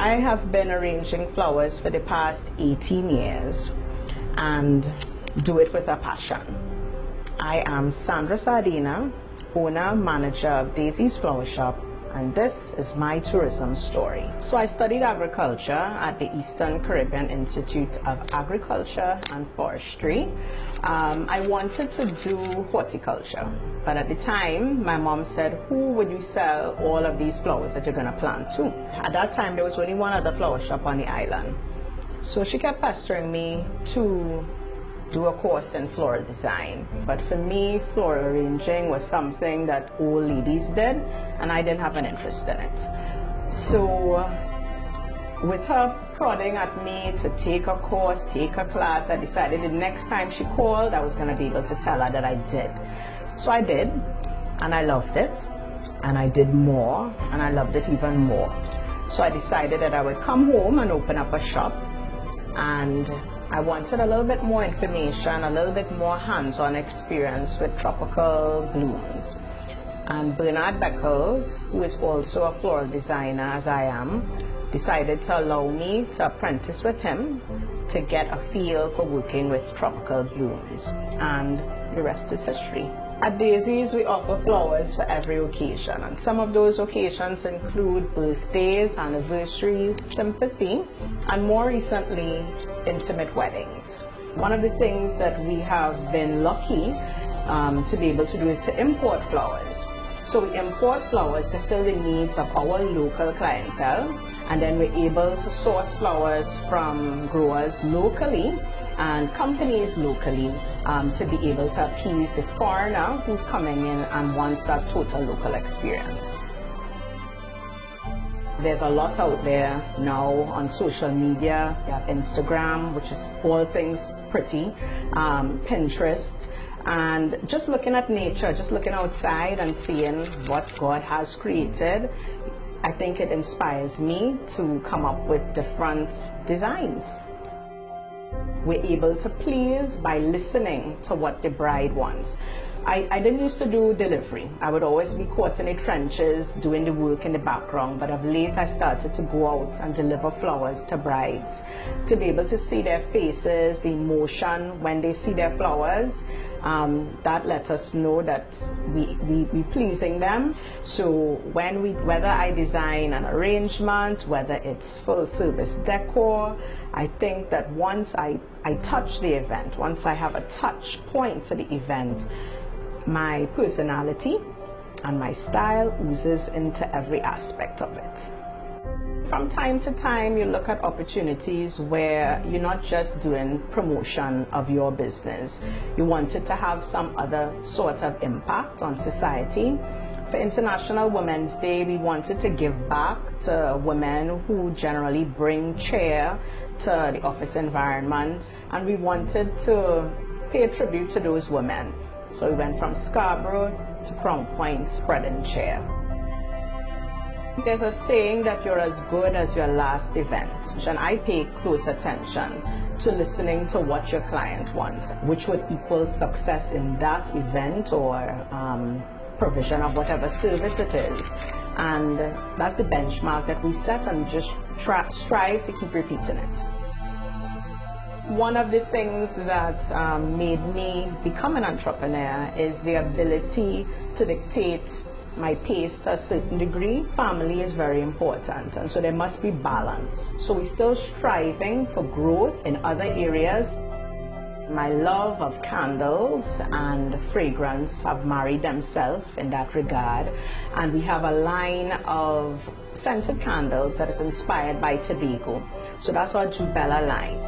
I have been arranging flowers for the past 18 years and do it with a passion. I am Sandra Sardinha, owner, manager of Daisy's Flower Shop, and this is my tourism story. So I studied agriculture at the Eastern Caribbean Institute of Agriculture and Forestry. I wanted to do horticulture, but at the time my mom said, who would you sell all of these flowers that you're going to plant to? At that time there was only one other flower shop on the island. So she kept pestering me to do a course in floral design. But for me, floral arranging was something that old ladies did, and I didn't have an interest in it. So with her prodding at me to take a course, take a class, I decided the next time she called, I was going to be able to tell her that I did. So I did, and I loved it, and I did more, and I loved it even more. So I decided that I would come home and open up a shop, and I wanted a little bit more information, a little bit more hands-on experience with tropical blooms. And Bernard Beckles, who is also a floral designer as I am, decided to allow me to apprentice with him to get a feel for working with tropical blooms. And the rest is history. At Daisy's, we offer flowers for every occasion, and some of those occasions include birthdays, anniversaries, sympathy, and more recently, intimate weddings. One of the things that we have been lucky to be able to do is to import flowers. So we import flowers to fill the needs of our local clientele, and then we're able to source flowers from growers locally and companies locally to be able to appease the foreigner who's coming in and wants that total local experience. There's a lot out there now on social media. You have Instagram, which is all things pretty, Pinterest, and just looking at nature, just looking outside and seeing what God has created. I think it inspires me to come up with different designs. We're able to please by listening to what the bride wants. I didn't used to do delivery. I would always be caught in the trenches doing the work in the background, but of late I started to go out and deliver flowers to brides, to be able to see their faces, the emotion when they see their flowers. That lets us know that we pleasing them. So whether I design an arrangement, whether it's full service decor, I think that once I touch the event, once I have a touch point to the event, my personality and my style oozes into every aspect of it. From time to time, you look at opportunities where you're not just doing promotion of your business. You want it to have some other sort of impact on society. For International Women's Day, we wanted to give back to women who generally bring cheer to the office environment, and we wanted to pay tribute to those women. So we went from Scarborough to Crown Point spreading cheer. There's a saying that you're as good as your last event, and I pay close attention to listening to what your client wants, which would equal success in that event or provision of whatever service it is. And that's the benchmark that we set, and just strive to keep repeating it. One of the things that made me become an entrepreneur is the ability to dictate my pace to a certain degree. Family is very important, and so there must be balance. So we're still striving for growth in other areas. My love of candles and fragrance have married themselves in that regard, and we have a line of scented candles that is inspired by Tobago. So that's our Jubella line.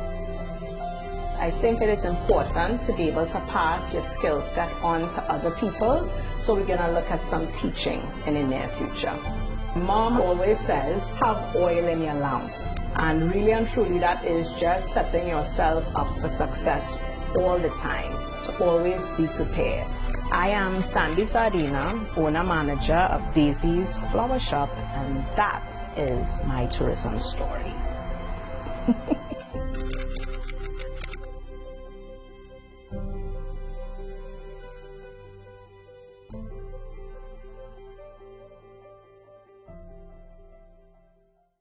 I think it is important to be able to pass your skill set on to other people, so we're going to look at some teaching in the near future. Mom always says, have oil in your lamp, and really and truly that is just setting yourself up for success all the time, to always be prepared. I am Sandra Sardinha, owner-manager of Daisy's Flower Shop, and that is my tourism story.